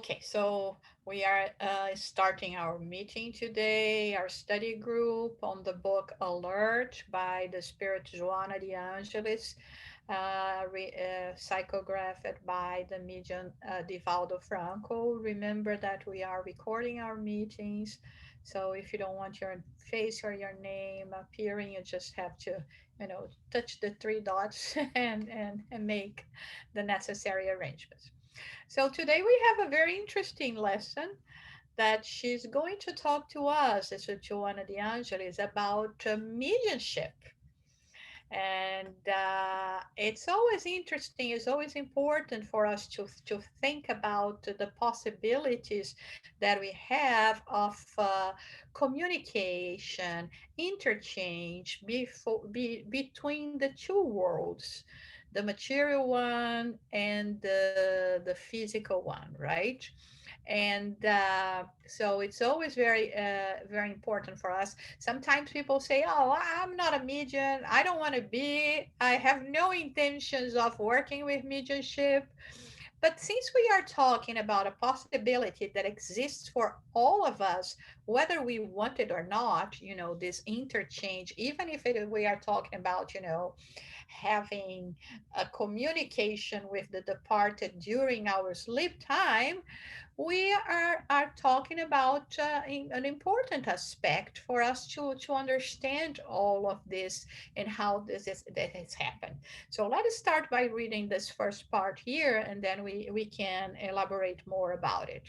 Okay, so we are starting our meeting today, our study group on the book Alert by the Spirit Joanna de Angelis, psychographed by the medium Divaldo Franco. Remember that we are recording our meetings, so if you don't want your face or your name appearing, you just have to, touch the three dots and make the necessary arrangements. So today we have a very interesting lesson that she's going to talk to us, this is Joanna de Angelis, about mediumship. And it's always interesting, it's always important for us to think about the possibilities that we have of communication, interchange between the two worlds, the material one and the physical one, right? And so it's always very important for us. Sometimes people say, oh, I'm not a medium, I don't want to be, I have no intentions of working with mediumship. But since we are talking about a possibility that exists for all of us, whether we want it or not, this interchange, even if we are talking about, having a communication with the departed during our sleep time, we are talking about an important aspect for us to understand all of this and how that has happened. So let us start by reading this first part here, and then we can elaborate more about it.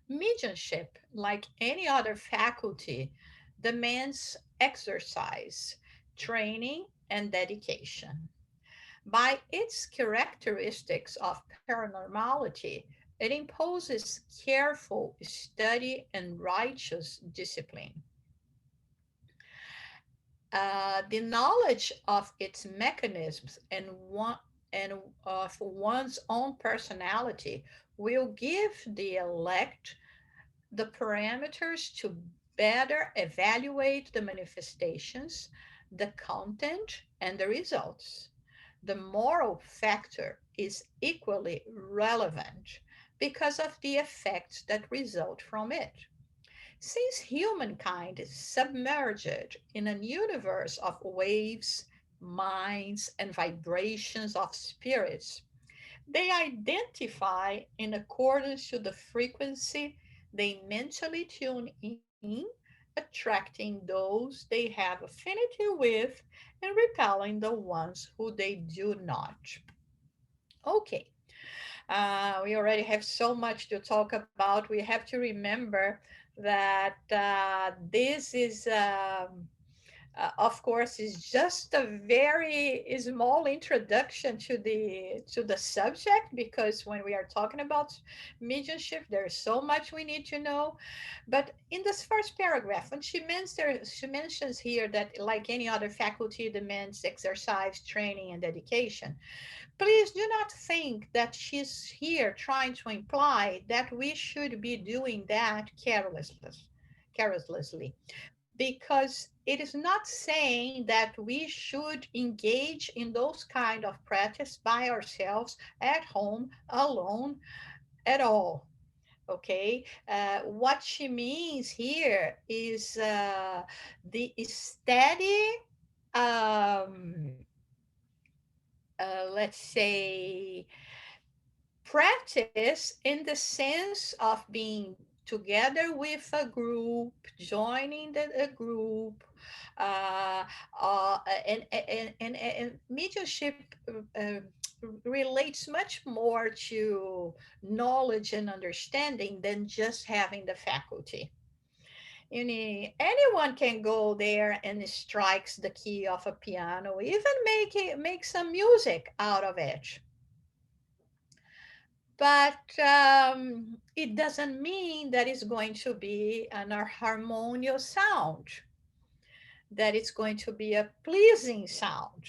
Mediumship, like any other faculty, demands exercise, training, and dedication. By its characteristics of paranormality, it imposes careful study and righteous discipline. The knowledge of its mechanisms and of one's own personality will give the elect the parameters to better evaluate the manifestations, the content, and the results. The moral factor is equally relevant because of the effects that result from it. Since humankind is submerged in a universe of waves, minds, and vibrations of spirits, they identify in accordance to the frequency they mentally tune in, attracting those they have affinity with and repelling the ones who they do not. Okay, we already have so much to talk about. We have to remember that this is of course, is just a very small introduction to the subject, because when we are talking about mediumship, there's so much we need to know. But in this first paragraph, when she mentions here that, like any other faculty, demands exercise, training, and dedication. Please do not think that she's here trying to imply that we should be doing that carelessly, because it is not saying that we should engage in those kind of practice by ourselves at home alone at all. Okay, what she means here is the steady, um, let's say, practice in the sense of being together with a group, joining a group, uh, uh, and mediumship uh, relates much more to knowledge and understanding than just having the faculty. Anyone can go there and strikes the key of a piano, even make some music out of it, but it doesn't mean that it's going to be an harmonious sound, that it's going to be a pleasing sound.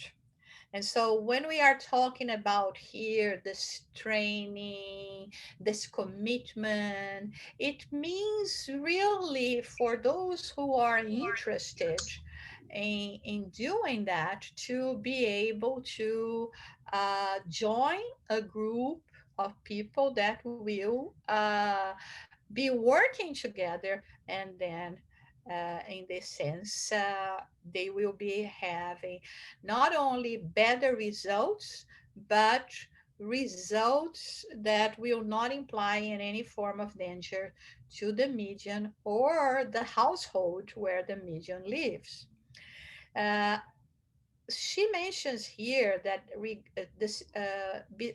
And so when we are talking about here this training, this commitment, it means really for those who are interested in doing that to be able to join a group, of people that will be working together, and then in this sense they will be having not only better results, but results that will not imply in any form of danger to the medium or the household where the medium lives. Uh, she mentions here that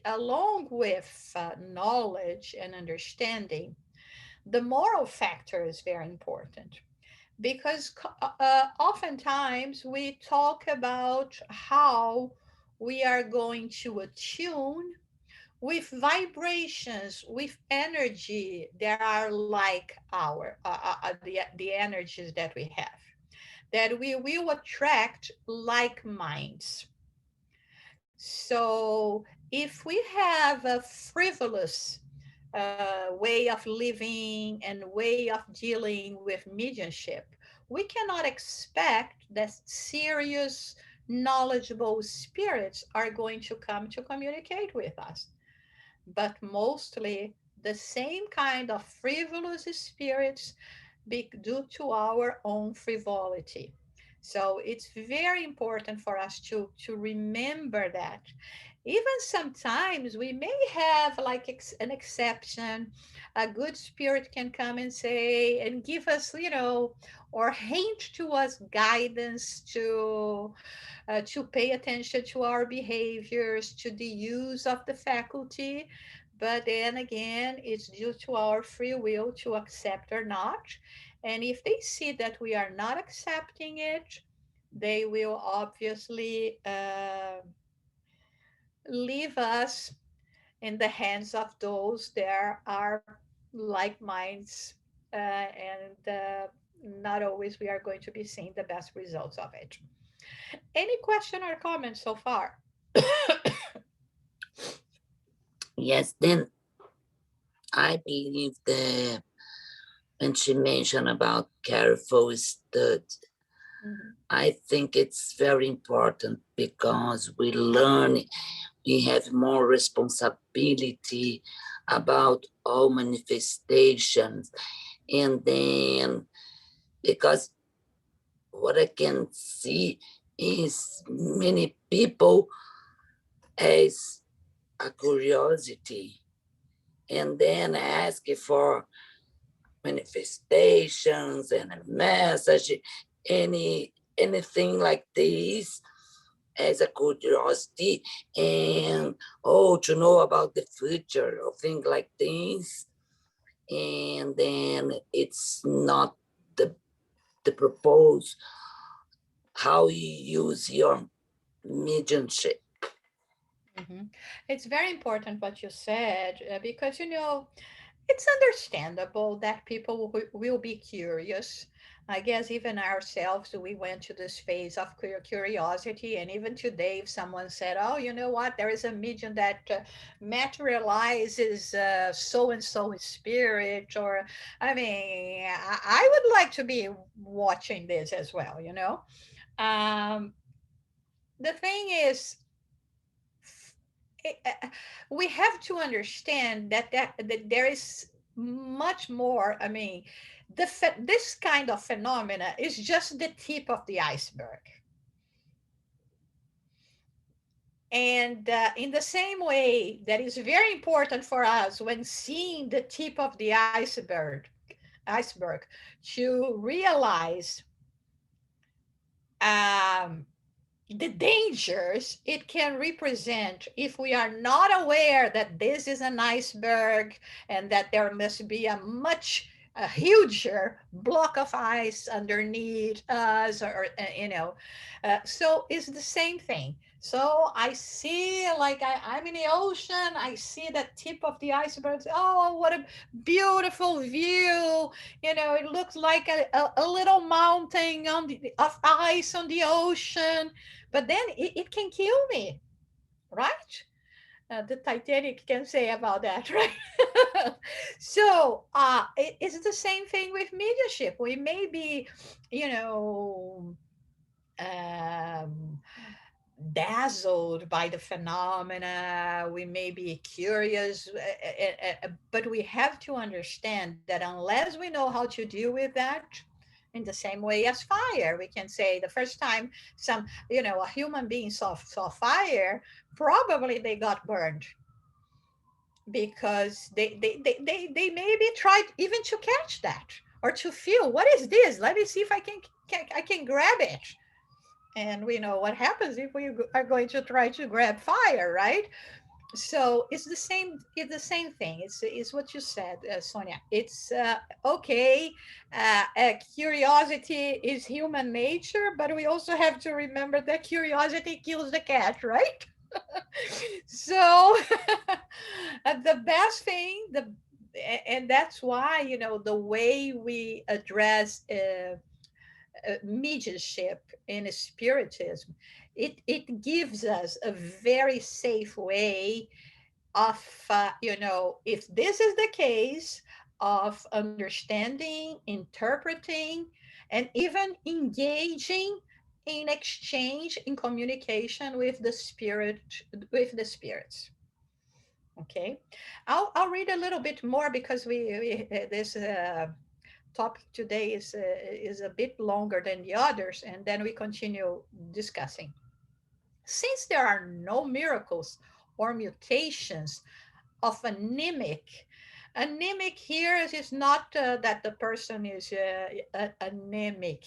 along with knowledge and understanding, the moral factor is very important, because oftentimes we talk about how we are going to attune with vibrations, with energy that are like the energies that we have, that we will attract like minds. So if we have a frivolous way of living and way of dealing with mediumship, we cannot expect that serious, knowledgeable spirits are going to come to communicate with us. But mostly the same kind of frivolous spirits due to our own frivolity. So it's very important for us to remember that. Even sometimes we may have like an exception. A good spirit can come and say and give us, or hint to us guidance to pay attention to our behaviors, to the use of the faculty. But then again, it's due to our free will to accept or not. And if they see that we are not accepting it, they will obviously leave us in the hands of those that are like minds, and not always we are going to be seeing the best results of it. Any question or comment so far? Yes, then I believe that when she mentioned about careful study, Mhm. I think it's very important because we learn, we have more responsibility about all manifestations. And then, because what I can see is many people as a curiosity and then ask for manifestations and a message, anything like this as a curiosity, and to know about the future or things like this. And then it's not the the propose how you use your mediumship. Mhm. It's very important what you said, because it's understandable that people will be curious. I guess even ourselves, we went to this phase of curiosity. And even today, if someone said, "Oh, you know what? There is a medium that materializes so and so spirit," or I mean, I would like to be watching this as well. Um, the thing is, it- uh, we have to understand that there is much more. I mean, this kind of phenomena is just the tip of the iceberg. And in the same way, that is very important for us when seeing the tip of the iceberg, to realize um, the dangers it can represent if we are not aware that this is an iceberg, and that there must be a huger block of ice underneath us, or so it's the same thing. So I see, like, I'm in the ocean, I see the tip of the iceberg. Oh, what a beautiful view. It looks like a little mountain of ice on the ocean, but then it can kill me, right? The Titanic can say about that, right? So it's the same thing with mediumship. We may be, you know, um, dazzled by the phenomena. We may be curious, but we have to understand that unless we know how to deal with that, in the same way as fire, we can say the first time a human being saw fire, probably they got burned because they maybe tried even to catch that or to feel what is this. Let me see if I can grab it. And we know what happens if we are going to try to grab fire, right? So it's the same thing. It's what you said, Sonia. It's okay. Curiosity is human nature, but we also have to remember that curiosity kills the cat, right? So the best thing, and that's why the way we address mediumship in spiritism, it gives us a very safe way of if this is the case, of understanding, interpreting, and even engaging in exchange, in communication with the spirits. Okay, I'll read a little bit more because we this topic today is a bit longer than the others, and then we continue discussing. Since there are no miracles or mutations of anemic here is not that the person is anemic.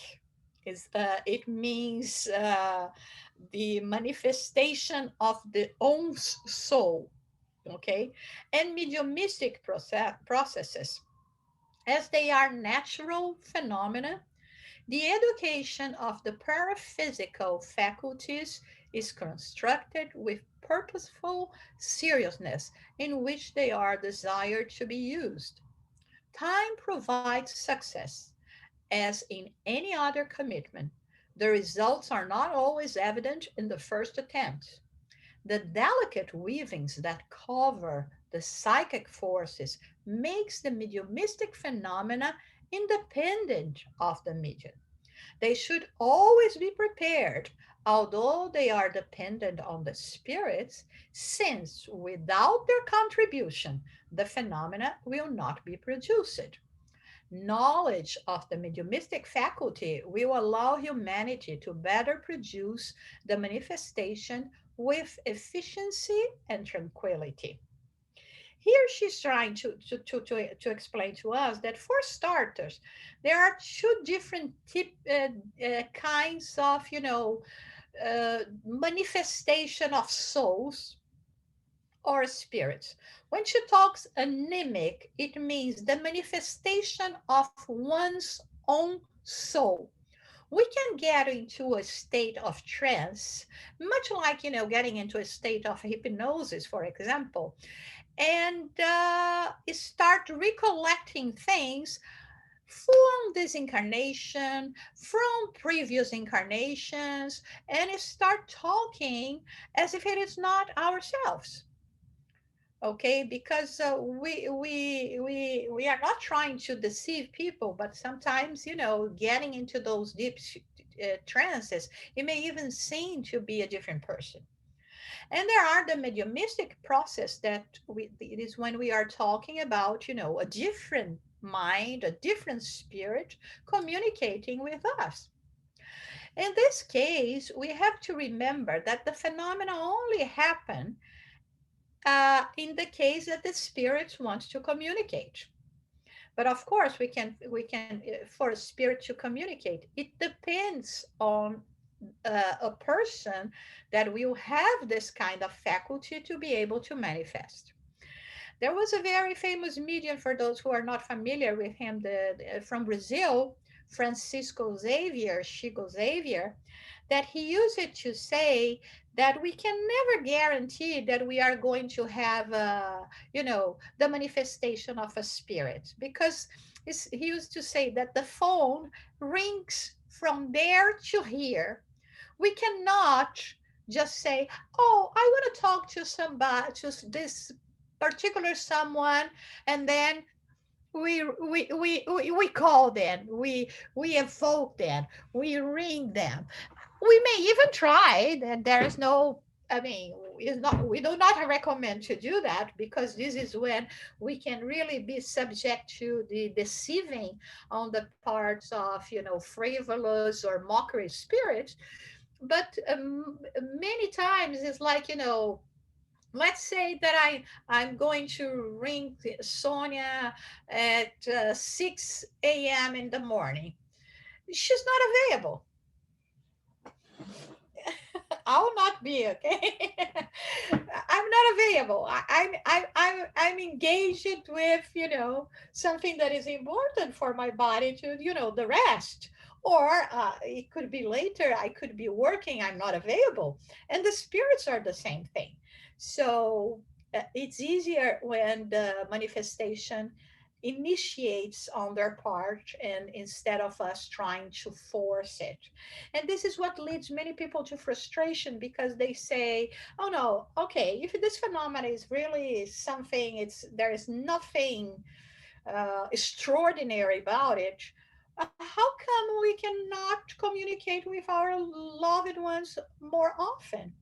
It means the manifestation of the own soul. Okay, and mediumistic processes, as they are natural phenomena, the education of the paraphysical faculties is constructed with purposeful seriousness in which they are desired to be used. Time provides success, as in any other commitment. The results are not always evident in the first attempt. The delicate weavings that cover the psychic forces makes the mediumistic phenomena independent of the medium. They should always be prepared, although they are dependent on the spirits, since without their contribution, the phenomena will not be produced. Knowledge of the mediumistic faculty will allow humanity to better produce the manifestation with efficiency and tranquility. Here she's trying to explain to us that for starters, there are two different kinds of, manifestation of souls or spirits. When she talks anemic, it means the manifestation of one's own soul. We can get into a state of trance, much like, getting into a state of hypnosis, for example, and start recollecting things from this incarnation, from previous incarnations, and start talking as if it is not ourselves. Okay, because we are not trying to deceive people, but sometimes, getting into those deep trances, it may even seem to be a different person. And there are the mediumistic process that it is when we are talking about, a different mind, a different spirit communicating with us. In this case, we have to remember that the phenomena only happen in the case that the spirit wants to communicate. But of course, we can for a spirit to communicate, it depends on a person that will have this kind of faculty to be able to manifest. There was a very famous medium, for those who are not familiar with him, from Brazil, Francisco Xavier, Chico Xavier, that he used it to say that we can never guarantee that we are going to have, the manifestation of a spirit, because he used to say that the phone rings from there to here. We cannot just say, oh, I want to talk to somebody, to this particular someone, and then we call them, we evoke them, we ring them. We may even try. There is no, I mean, is not, we do not recommend to do that, because this is when we can really be subject to the deceiving on the parts of, frivolous or mockery spirits. But many times it's like, let's say that I'm going to ring Sonia at 6 a.m. in the morning. She's not available. I will not be okay. I'm not available. I'm engaged with something that is important for my body to the rest. Or it could be later. I could be working. I'm not available, and the spirits are the same thing. So it's easier when the manifestation initiates on their part, and instead of us trying to force it. And this is what leads many people to frustration, because they say, oh no, okay, if this phenomenon is really something, there is nothing extraordinary about it, how come we cannot communicate with our loved ones more often?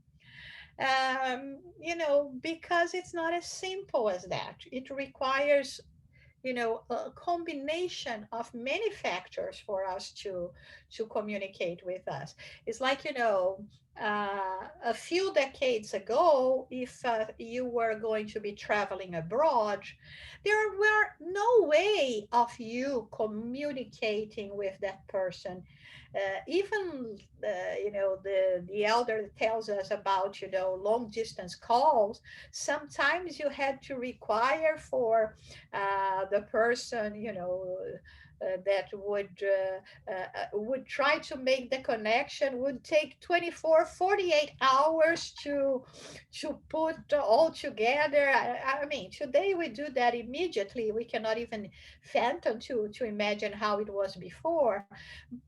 Because it's not as simple as that. It requires a combination of many factors for us to communicate with us. It's like, a few decades ago, if you were going to be traveling abroad, there were no way of you communicating with that person. Even the elder tells us about long distance calls. Sometimes you had to require for the person, that would try to make the connection, would take 24, 48 hours to put all together. I mean, today we do that immediately. We cannot even fathom to imagine how it was before.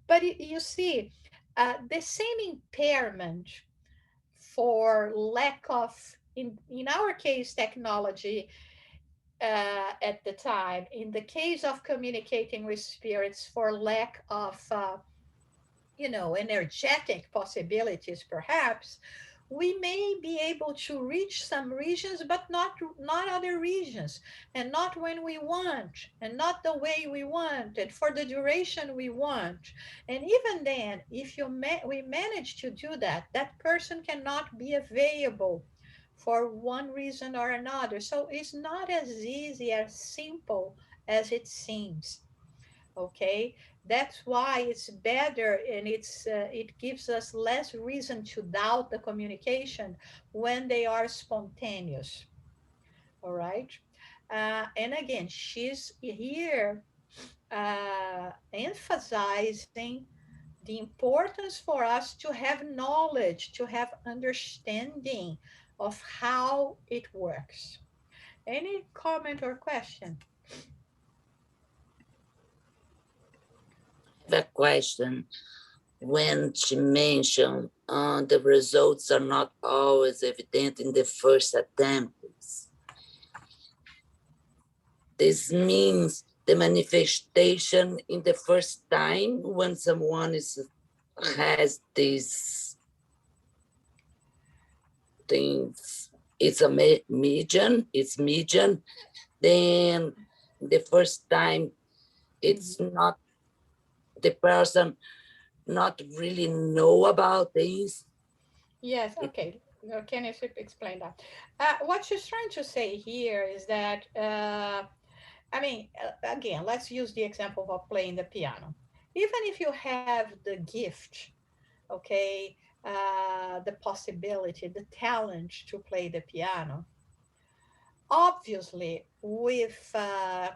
But you see, the same impairment for lack of, in our case, technology, at the time, in the case of communicating with spirits, for lack of energetic possibilities, perhaps we may be able to reach some regions, but not other regions, and not when we want, and not the way we want, and for the duration we want. And even then, if we manage to do that, that person cannot be available for one reason or another. So it's not as easy, as simple as it seems. Okay, that's why it's better, and it gives us less reason to doubt the communication when they are spontaneous. All right. And again, she's here emphasizing the importance for us to have knowledge, to have understanding of how it works. Any comment or question? I have a question. When she mentioned the results are not always evident in the first attempts, this means the manifestation in the first time when someone has these things, it's a median, it's median, then the first time Mhm. it's not the person not really know about things. Yes, It, okay. Can you explain that? What she's trying to say here is that, I mean, again, let's use the example of playing the piano. Even if you have the gift, okay, the possibility, the talent to play the piano, obviously, with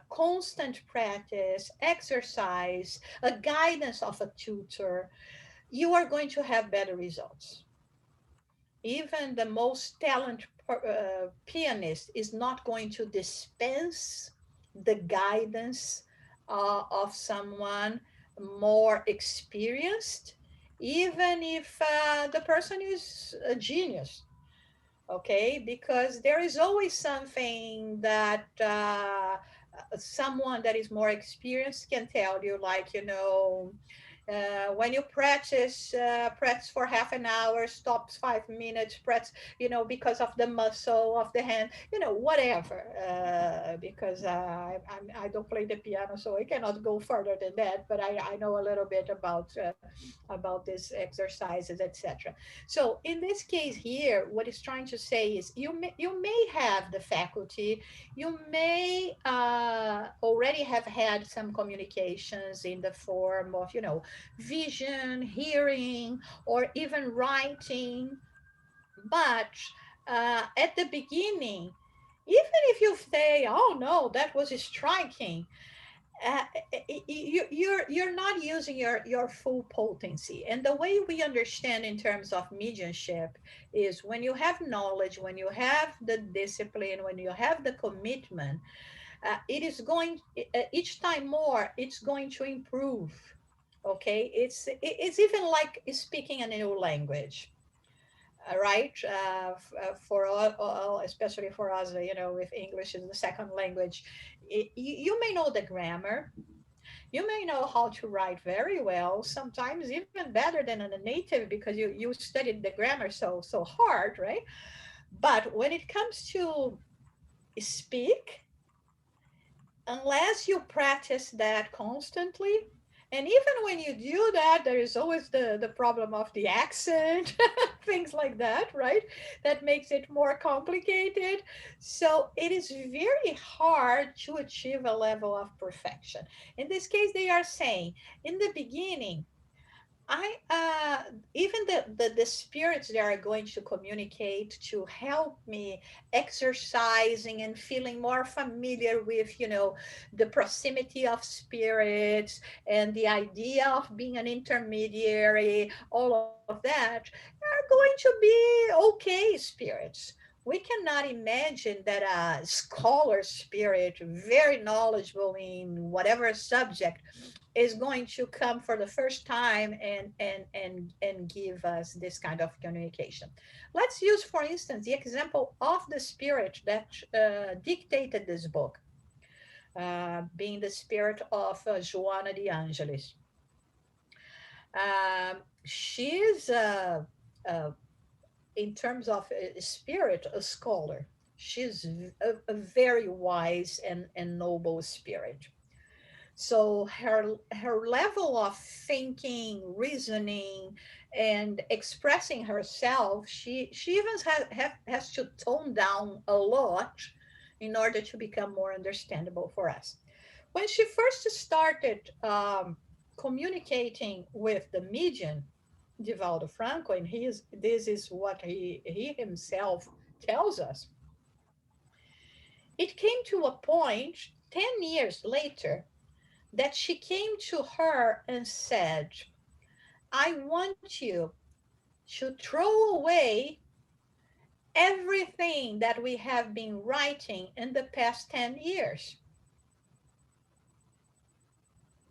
constant practice, exercise, a guidance of a tutor, you are going to have better results. Even the most talented pianist is not going to dispense the guidance of someone more experienced, even if the person is a genius. Okay, because there is always something that someone that is more experienced can tell you, like, When you practice for half an hour, stops 5 minutes, practice, because of the muscle of the hand, whatever. Because I don't play the piano, so I cannot go further than that. But I know a little bit about these exercises, etc. So in this case here, what it's trying to say is you may have the faculty, you may already have had some communications in the form of, vision, hearing, or even writing. But at the beginning, even if you say, "Oh no, that was striking," uh, you're not using your full potency. And the way we understand in terms of mediumship is when you have knowledge, when you have the discipline, when you have the commitment, it is going each time more, it's going to improve. Okay, it's even like speaking a new language. Right, for all, especially for us, if English is the second language, you may know the grammar, you may know how to write very well, sometimes even better than a native, because you studied the grammar so hard, right? But when it comes to speak, unless you practice that constantly, and even when you do that, there is always the problem of the accent, things like that, right? That makes it more complicated. So it is very hard to achieve a level of perfection. In this case, they are saying in the beginning, I even the spirits that are going to communicate to help me exercising and feeling more familiar with, the proximity of spirits and the idea of being an intermediary, all of that are going to be okay spirits. We cannot imagine that a scholar spirit, very knowledgeable in whatever subject, is going to come for the first time and give us this kind of communication. Let's use, for instance, the example of the spirit that dictated this book, being the spirit of Joanna de Angelis. She is, in terms of spirit, a scholar. She's a very wise and noble spirit. So her level of thinking, reasoning, and expressing herself, she even has to tone down a lot in order to become more understandable for us. When she first started communicating with the medium, Divaldo Franco, and this is what he himself tells us, it came to a point 10 years later that she came to her and said, I want you to throw away everything that we have been writing in the past 10 years.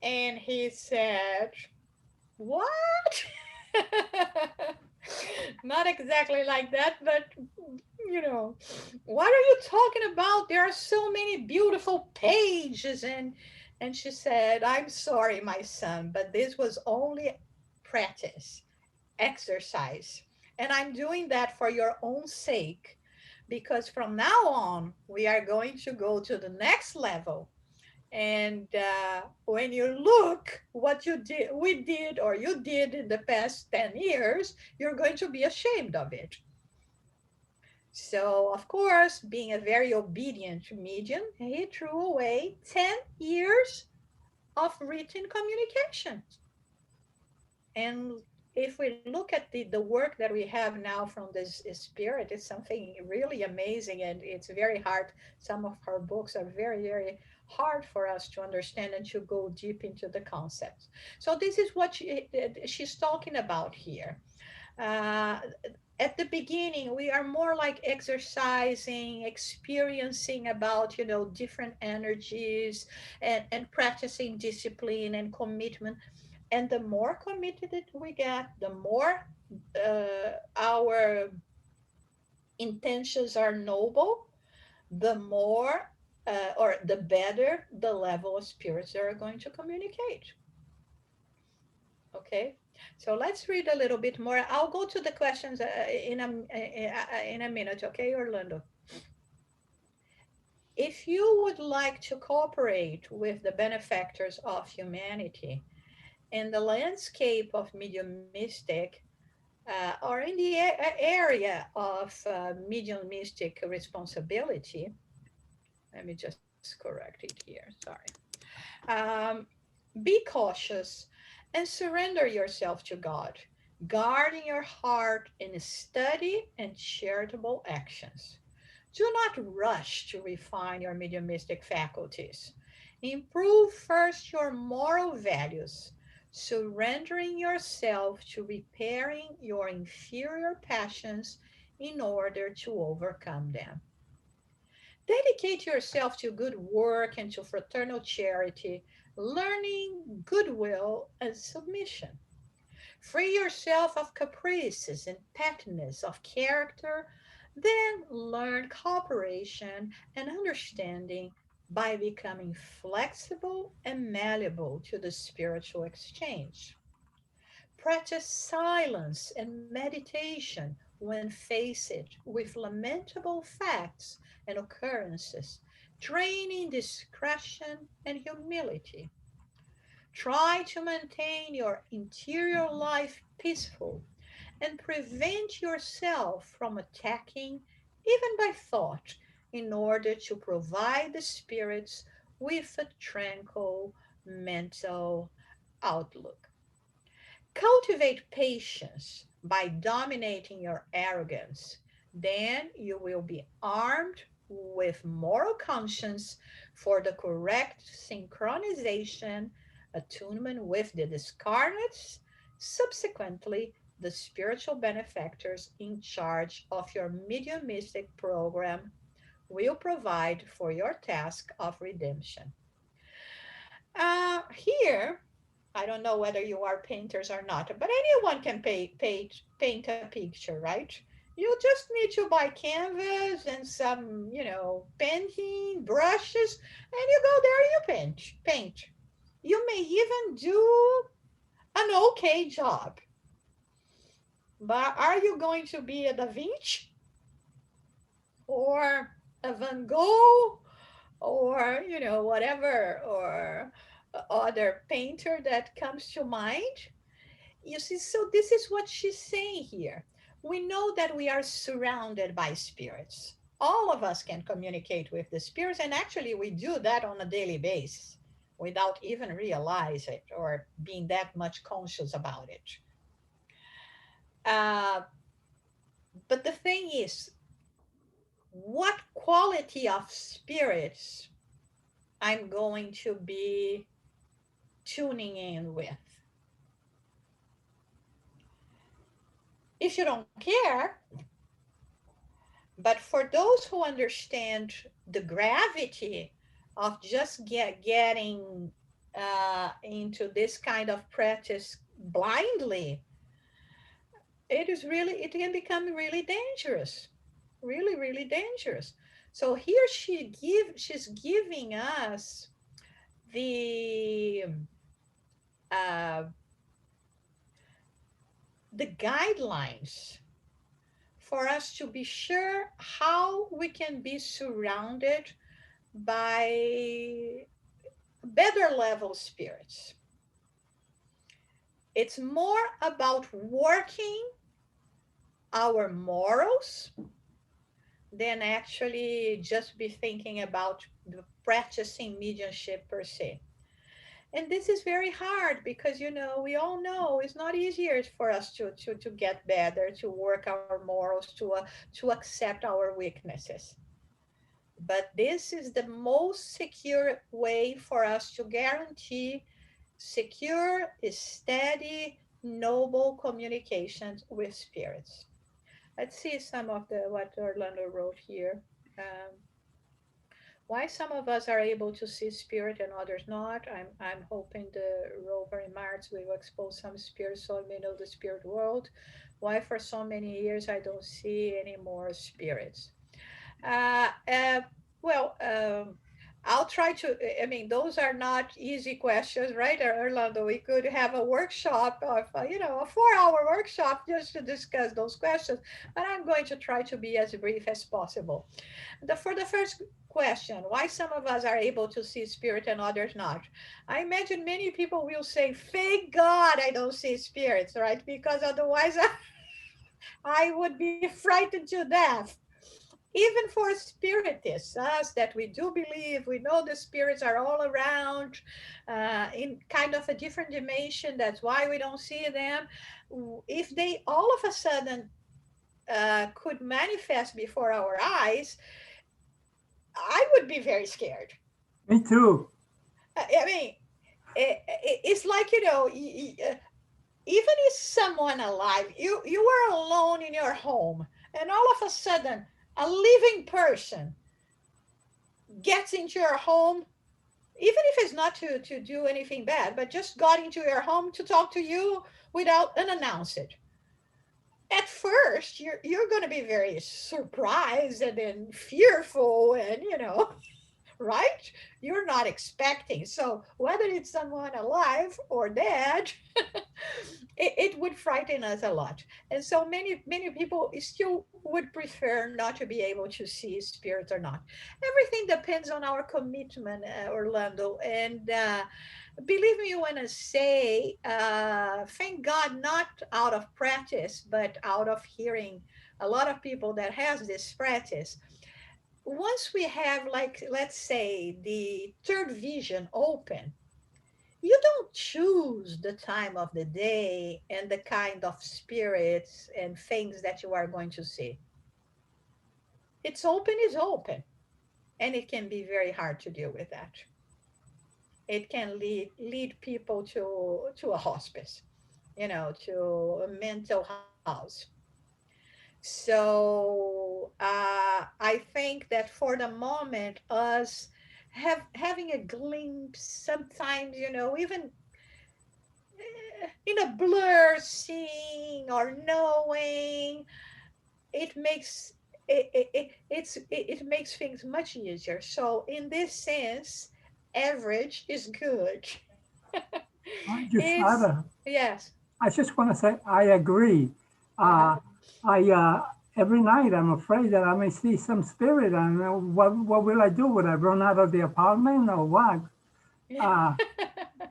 And he said, what? Not exactly like that, but you know, what are you talking about? There are so many beautiful pages. And she said, I'm sorry, my son, but this was only practice, exercise. And I'm doing that for your own sake, because from now on, we are going to go to the next level. And when you look what we did, or you did in the past 10 years, you're going to be ashamed of it. So, of course, being a very obedient medium, he threw away 10 years of written communication. And if we look at the work that we have now from this spirit, it's something really amazing, and it's very hard. Some of her books are very, very hard for us to understand and to go deep into the concepts. So this is what she's talking about here. Uh, at the beginning, we are more like exercising, experiencing about, different energies, and practicing discipline and commitment. And the more committed we get, the more our intentions are noble, the more or the better the level of spirits that are going to communicate. Okay, so let's read a little bit more. I'll go to the questions in a minute. Okay, Orlando. If you would like to cooperate with the benefactors of humanity in the landscape of mediumistic, or in the area of mediumistic responsibility, let me just correct it here. Sorry. Um, be cautious and surrender yourself to God, guarding your heart in study and charitable actions. Do not rush to refine your mediumistic faculties. Improve first your moral values, surrendering yourself to repairing your inferior passions in order to overcome them. Dedicate yourself to good work and to fraternal charity, learning goodwill and submission. Free yourself of caprices and pettiness of character, then learn cooperation and understanding by becoming flexible and malleable to the spiritual exchange. Practice silence and meditation when faced with lamentable facts and occurrences, training discretion and humility. Try to maintain your interior life peaceful and prevent yourself from attacking, even by thought, in order to provide the spirits with a tranquil mental outlook. Cultivate patience by dominating your arrogance. Then you will be armed with moral conscience for the correct synchronization, attunement with the discarnates, subsequently, the spiritual benefactors in charge of your mediumistic program will provide for your task of redemption. Here, I don't know whether you are painters or not, but anyone can paint a picture, right? You just need to buy canvas and some, painting brushes, and you go there and you paint. You may even do an okay job, but are you going to be a Da Vinci or a Van Gogh or, whatever, or other painter that comes to mind? You see, so this is what she's saying here. We know that we are surrounded by spirits. All of us can communicate with the spirits, and actually, we do that on a daily basis without even realize it or being that much conscious about it. Uh, but the thing is, what quality of spirits I'm going to be tuning in with? If you don't care, but for those who understand the gravity of just getting into this kind of practice blindly, it can become really dangerous, really, really dangerous. So here she's giving us the uh, the guidelines for us to be sure how we can be surrounded by better level spirits. It's more about working our morals than actually just be thinking about the practicing mediumship per se. And this is very hard because we all know it's not easier for us to get better, to work our morals, to accept our weaknesses. But this is the most secure way for us to guarantee secure, steady, noble communications with spirits. Let's see some of the what Orlando wrote here. Um, why some of us are able to see spirit and others not. I'm hoping the rover in Mars will expose some spirits so I may know the spirit world. Why for so many years I don't see any more spirits. Uh, uh, well, I'll try to, I mean, those are not easy questions, right, Orlando? We could have a workshop of, a 4-hour workshop just to discuss those questions, but I'm going to try to be as brief as possible. For the first question, why some of us are able to see spirit and others not? I imagine many people will say, thank God I don't see spirits, right? Because otherwise I would be frightened to death. Even for spiritists, us that we do believe, we know the spirits are all around in kind of a different dimension. That's why we don't see them. If they all of a sudden could manifest before our eyes, I would be very scared. Me too. I mean, it's like, even if someone alive, you were alone in your home, and all of a sudden, a living person gets into your home, even if it's not to do anything bad, but just got into your home to talk to you without unannounced it. At first, you're going to be very surprised and then fearful, and right? You're not expecting. So whether it's someone alive or dead, it would frighten us a lot. And so many people still would prefer not to be able to see spirits or not. Everything depends on our commitment, Orlando. And believe me when I say, thank God, not out of practice, but out of hearing a lot of people that has this practice. Once we have, like, let's say, the third vision open, you don't choose the time of the day and the kind of spirits and things that you are going to see. It's open is open, and it can be very hard to deal with that. It can lead people to a hospice, to a mental house. So I think that for the moment, us having a glimpse, sometimes, even in a blur, seeing or knowing, it makes it makes things much easier. So in this sense, average is good. I just, It's yes. I just want to say I agree. Uh-huh. Uh, I every night I'm afraid that I may see some spirit, and what will I do? Will I run out of the apartment or what? Uh,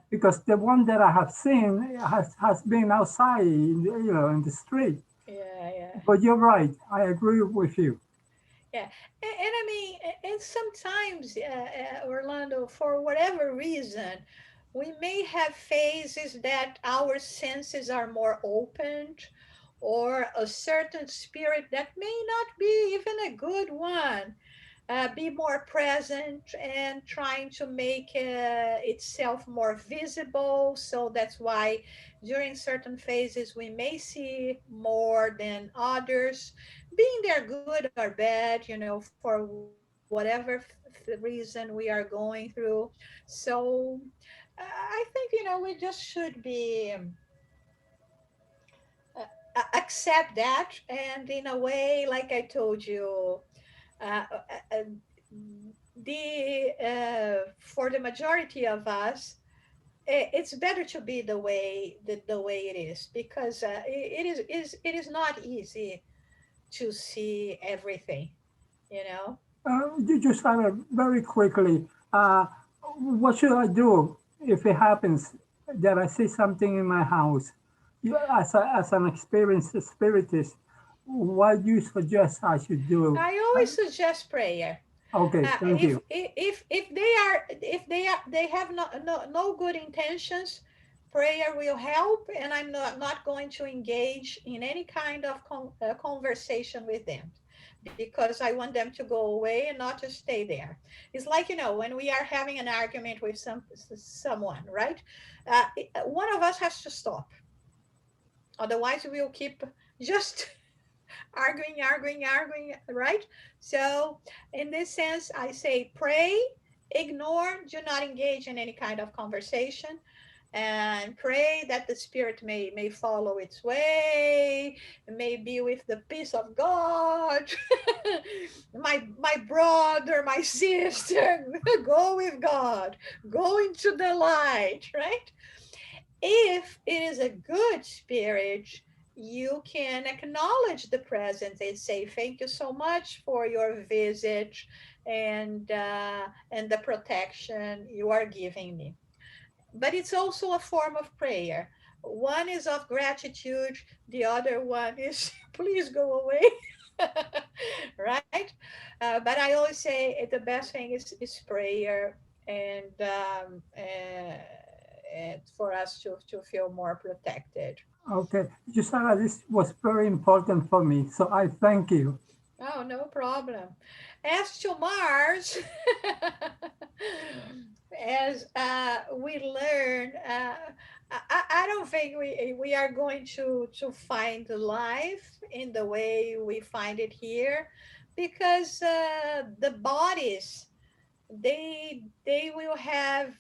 because the one that I have seen has been outside, in the street. Yeah, yeah. But you're right. I agree with you. Yeah, and I mean, and sometimes, Orlando, for whatever reason, we may have phases that our senses are more opened, or a certain spirit that may not be even a good one, be more present and trying to make itself more visible. So that's why during certain phases we may see more than others, being they're good or bad, for whatever reason we are going through. So I think, we just should be accept that, and in a way, like I told you, uh, uh, uh, the for the majority of us, it's better to be the way it is, because it is not easy to see everything, you know. You just very quickly. What should I do if it happens that I see something in my house? As an experienced spiritist, what do you suggest I should do? I always suggest prayer. Okay, thank you. If they have no good intentions, prayer will help, and I'm not going to engage in any kind of conversation with them, because I want them to go away and not to stay there. It's like, when we are having an argument with someone, right? One of us has to stop, otherwise we'll keep just arguing, right? So, in this sense, I say pray, ignore, do not engage in any kind of conversation, and pray that the spirit may follow its way, may be with the peace of God. My brother, my sister, go with God, go into the light, right? If it is a good spirit, you can acknowledge the presence and say, "Thank you so much for your visit and the protection you are giving me." But it's also a form of prayer. One is of gratitude, the other one is, "Please go away." Right? But I always say the best thing is prayer, and for us to feel more protected. Okay, Gisela, this was very important for me, so I thank you. Oh, no problem. As to Mars, as we learn, I don't think we are going to find life in the way we find it here, because the bodies, they will have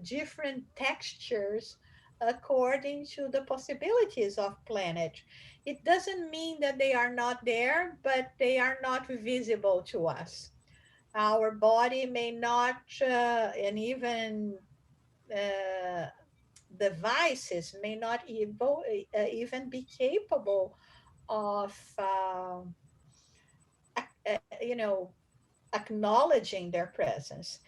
different textures according to the possibilities of planet. It doesn't mean that they are not there, but they are not visible to us. Our body may not, and even uh, devices may not even be capable of, you know, acknowledging their presence,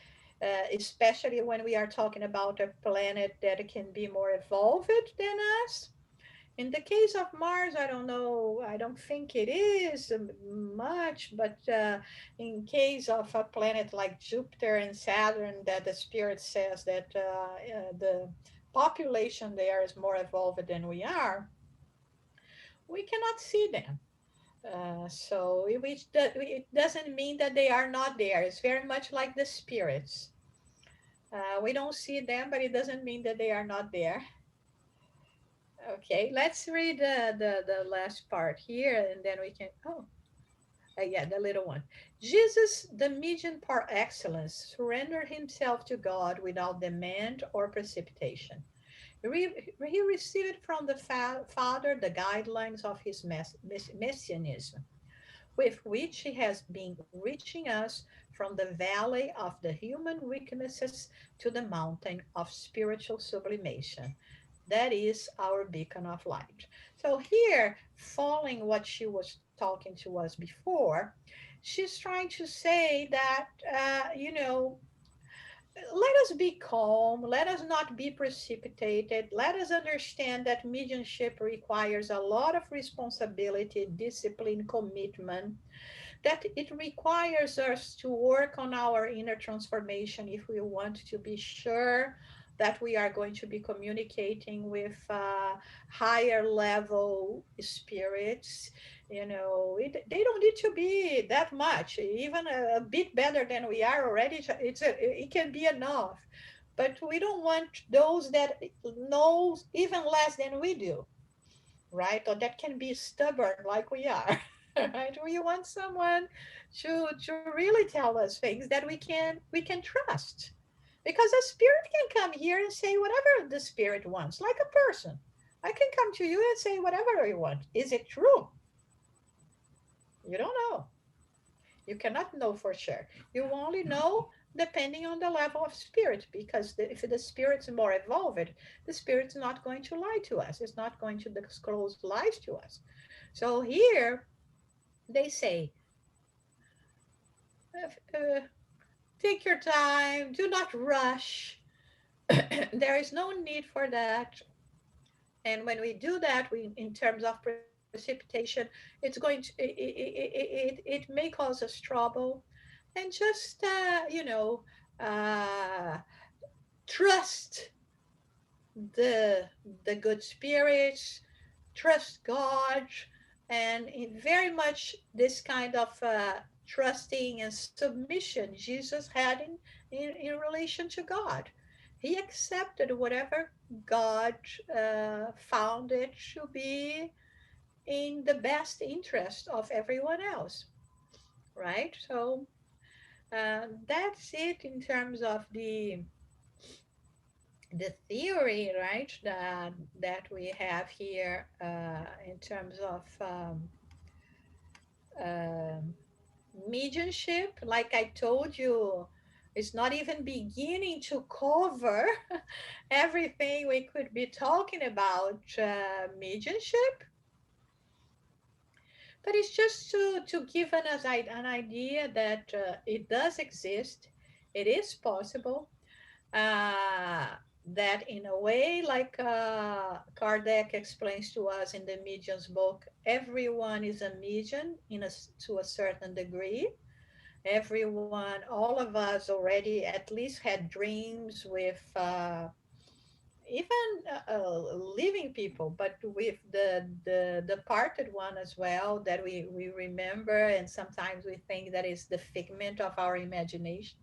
especially when we are talking about a planet that can be more evolved than us. In the case of Mars, I don't know, I don't think it is much, but in case of a planet like Jupiter and Saturn, that the spirit says that the population there is more evolved than we are, we cannot see them. So it doesn't mean that they are not there. It's very much like the spirits. We don't see them, but it doesn't mean that they are not there. Okay, let's read the last part here, and then we can. Oh, yeah, the little one. Jesus, the medium par excellence, surrendered himself to God without demand or precipitation. He received from the Father the guidelines of his messianism, with which he has been reaching us from the valley of the human weaknesses to the mountain of spiritual sublimation. That is our beacon of light. So, here, following what she was talking to us before, she's trying to say that, let us be calm, let us not be precipitated, let us understand that mediumship requires a lot of responsibility, discipline, commitment, that it requires us to work on our inner transformation if we want to be sure that we are going to be communicating with higher level spirits. They don't need to be that much, even a bit better than we are already. It can be enough, but we don't want those that knows even less than we do, right? Or that can be stubborn like we are. Right? We want someone to really tell us things that we can trust. Because a spirit can come here and say whatever the spirit wants, like a person. I can come to you and say whatever I want. Is it true? You don't know. You cannot know for sure. You only know depending on the level of spirit, because if the spirit's more evolved, the spirit's not going to lie to us. It's not going to disclose lies to us. So here they say, uh, take your time, do not rush. There is no need for that. And when we do that, in terms of precipitation, it's going to it may cause us trouble. And just uh, trust the good spirits, trust God, and very much this kind of trusting and submission Jesus had in relation to God. He accepted whatever God found it to be in the best interest of everyone else, right? So that's it in terms of the theory, right, that we have here in terms of um, mediumship, like I told you, is not even beginning to cover everything we could be talking about mediumship, but it's just to give us an idea that it does exist, it is possible, uh, that in a way, like Kardec explains to us in the Medium's book, everyone is a medium to a certain degree. Everyone, all of us already at least had dreams with even living people, but with the departed one as well, that we remember, and sometimes we think that is the figment of our imagination,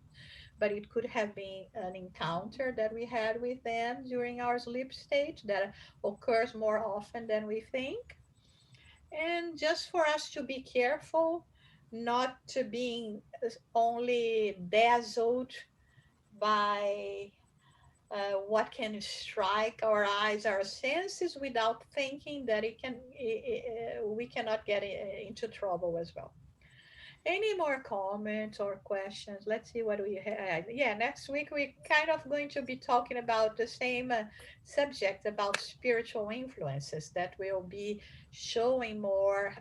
but it could have been an encounter that we had with them during our sleep state that occurs more often than we think. And just for us to be careful, not to being only dazzled by what can strike our eyes, our senses, without thinking that we cannot get into trouble as well. Any more comments or questions? Let's see what we had. Yeah, next week we're kind of going to be talking about the same subject about spiritual influences that will be showing more,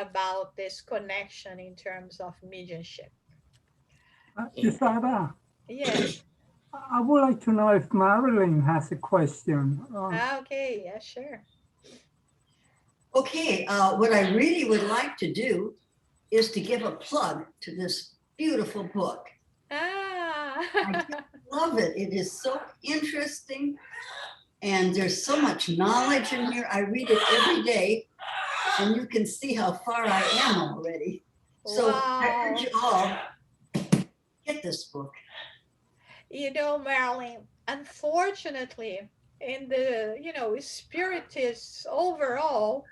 about this connection in terms of mediumship. Yeah. Gisela, Yes. I would like to know if Marilyn has a question. Okay. Yeah, sure. Okay, what I really would like to do is to give a plug to this beautiful book. I Ah. just love it. It is so interesting, and there's so much knowledge in here. I read it every day, and you can see how far I am already. So I urge Wow. you all, get this book. Marilyn, unfortunately, in the, spiritists overall,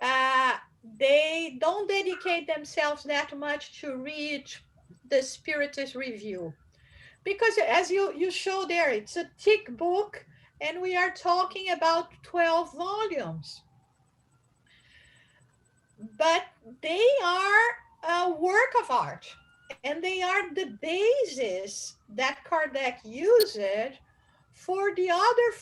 uh, they don't dedicate themselves that much to read the spiritist review. Because as you show there, it's a thick book, and we are talking about 12 volumes. But they are a work of art, and they are the basis that Kardec used for the other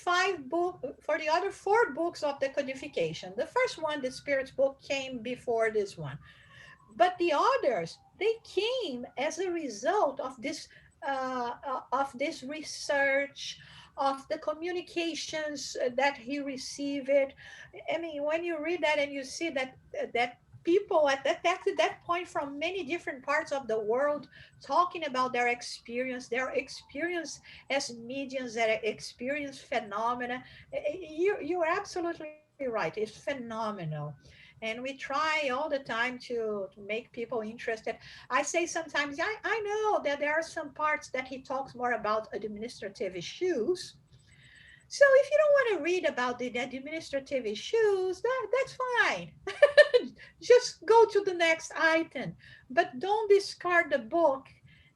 four books of the codification. The first one, the Spirit's book, came before this one, but the others, they came as a result of this research, of the communications that he received. I mean, when you read that and you see that people at that point from many different parts of the world talking about their experience as mediums, their experience phenomena, you're absolutely right. It's phenomenal, and we try all the time to make people interested. I say sometimes, I know that there are some parts that he talks more about administrative issues. So if you don't want to read about the administrative issues, that's fine. Just go to the next item. But don't discard the book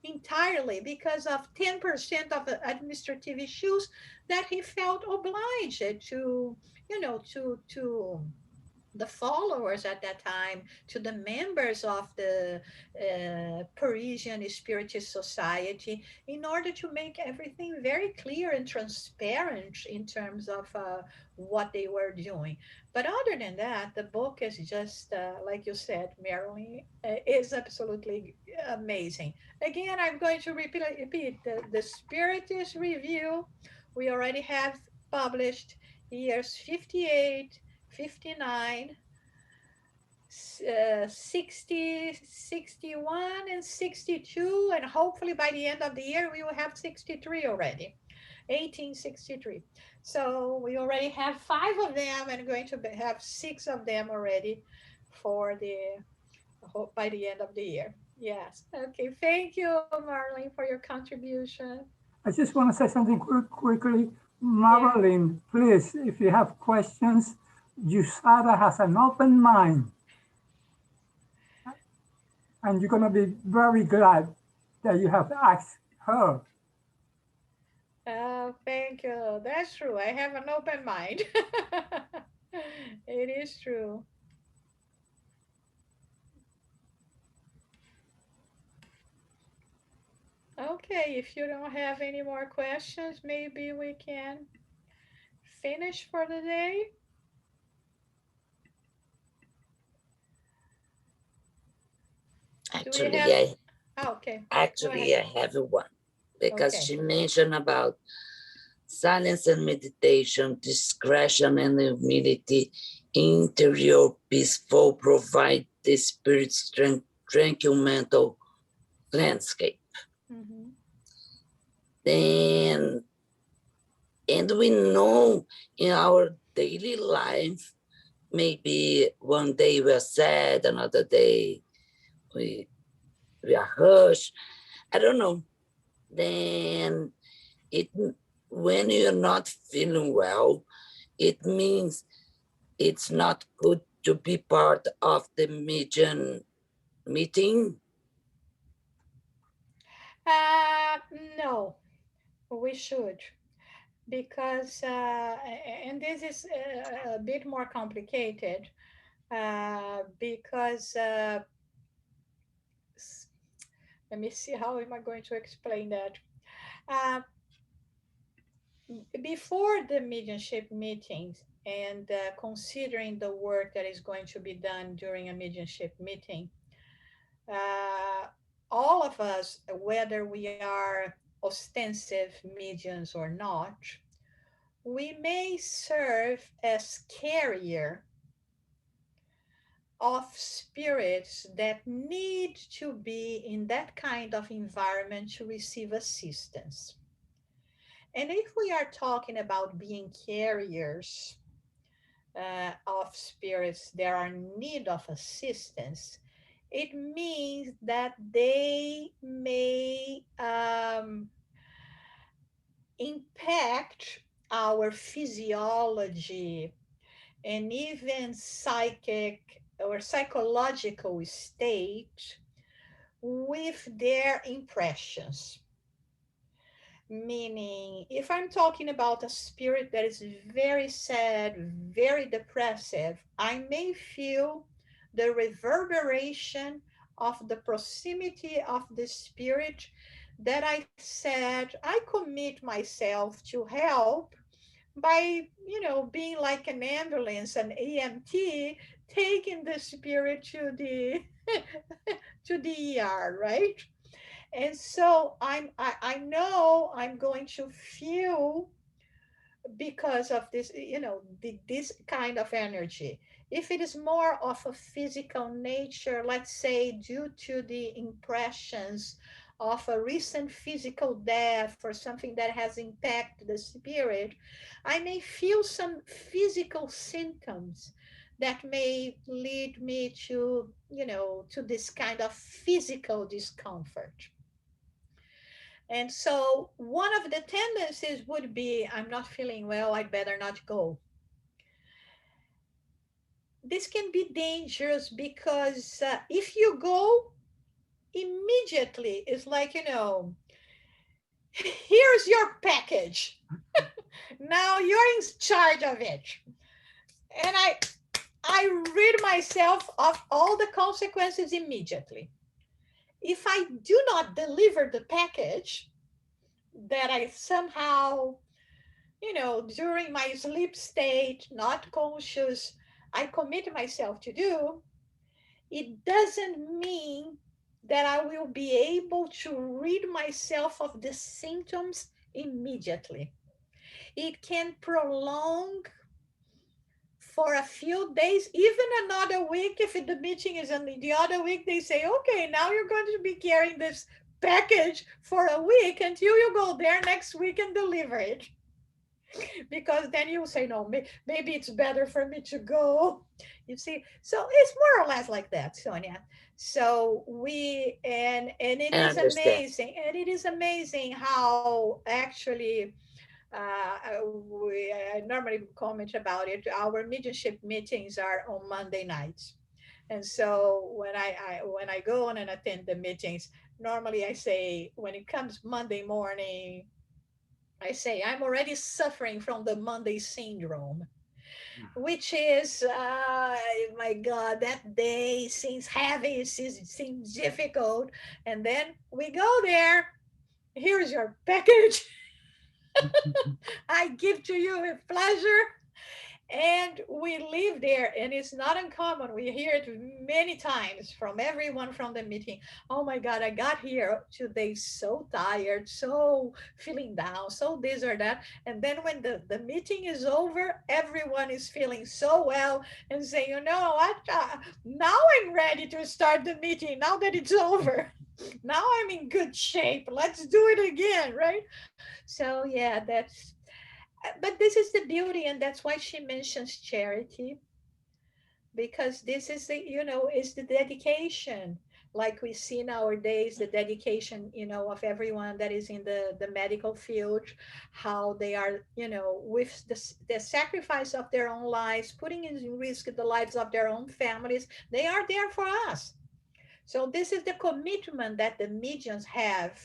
entirely because of 10% of the administrative issues that he felt obliged to, to the followers at that time, to the members of the Parisian Spiritist Society, in order to make everything very clear and transparent in terms of what they were doing. But other than that, the book is just, like you said, Marilyn, is absolutely amazing. Again, I'm going to repeat the Spiritist Review. We already have published years 58, 59, 60, 61, and 62. And hopefully by the end of the year, we will have 63 already. 1863. So we already have five of them and going to have six of them already for the hope by the end of the year. Yes. Okay. Thank you, Marlene, for your contribution. I just want to say something quickly. Yeah. Marilyn, please, if you have questions, Yusara has an open mind, and you're going to be very glad that you have asked her. Oh, thank you. That's true. I have an open mind. It is true. Okay, if you don't have any more questions, maybe we can finish for the day. Do we Actually, have? I Oh, okay, go actually ahead. I have one because Okay. she mentioned about silence and meditation, discretion and humility, interior peaceful provide the spirit's strength, tranquil mental landscape. Mm-hmm. Then, and we know in our daily life, maybe one day we're sad, another day we we are hushed. I don't know. Then it when you're not feeling well, it means it's not good to be part of the median meeting. Uh, no, we should. Because and this is a bit more complicated because s- let me see how am I going to explain that. uh, Before the mediumship meetings and considering the work that is going to be done during a mediumship meeting, uh, all of us, whether we are ostensive mediums or not, we may serve as carrier of spirits that need to be in that kind of environment to receive assistance. And if we are talking about being carriers of spirits that are in need of assistance, it means that they may impact our physiology and even psychic or psychological state with their impressions. Meaning, if I'm talking about a spirit that is very sad, very depressive, I may feel the reverberation of the proximity of the spirit that I said I commit myself to help by, being like an ambulance, an EMT, taking the spirit to the to the ER, right? And so I know I'm going to feel because of this, this kind of energy. If it is more of a physical nature, let's say due to the impressions of a recent physical death or something that has impacted the spirit, I may feel some physical symptoms that may lead me to, to this kind of physical discomfort. And so one of the tendencies would be, I'm not feeling well, I'd better not go. This can be dangerous because if you go immediately, it's like, here's your package. Now you're in charge of it. And I rid myself of all the consequences immediately. If I do not deliver the package that I somehow, during my sleep state, not conscious, I commit myself to do, it doesn't mean that I will be able to rid myself of the symptoms immediately. It can prolong for a few days, even another week. If the meeting is on the other week, they say, okay, now you're going to be carrying this package for a week until you go there next week and deliver it. Because then you say no, maybe it's better for me to go, you see. So it's more or less like that, Sonia. So we and it I is understand. amazing, and it is amazing how actually I normally comment about it. Our mediumship meetings are on Monday nights, and so when I go on and attend the meetings, normally I say when it comes Monday morning, I say I'm already suffering from the Monday syndrome, which is, my God, that day seems heavy, seems difficult. And then we go there. Here's your package. I give to you with pleasure. And we live there, and it's not uncommon. We hear it many times from everyone from the meeting. Oh my God, I got here today so tired, so feeling down, so this or that. And then when the meeting is over, everyone is feeling so well and saying, you know what, now I'm ready to start the meeting now that it's over. Now I'm in good shape. Let's do it again, right? So, yeah, but this is the beauty, and that's why she mentions charity, because this is the, is the dedication. Like we see nowadays, the dedication, of everyone that is in the medical field, how they are, with the sacrifice of their own lives, putting in risk the lives of their own families. They are there for us. So this is the commitment that the mediums have.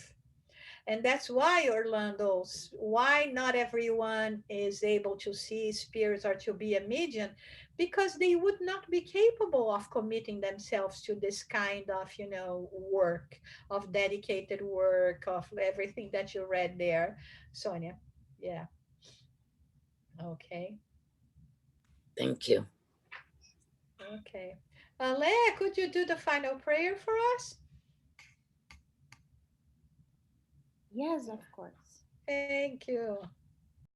And that's why, Orlando, why not everyone is able to see spirits or to be a medium, because they would not be capable of committing themselves to this kind of, work, of dedicated work, of everything that you read there, Sonia. Yeah. Okay. Thank you. Okay. Leah, could you do the final prayer for us? Yes, of course. Thank you.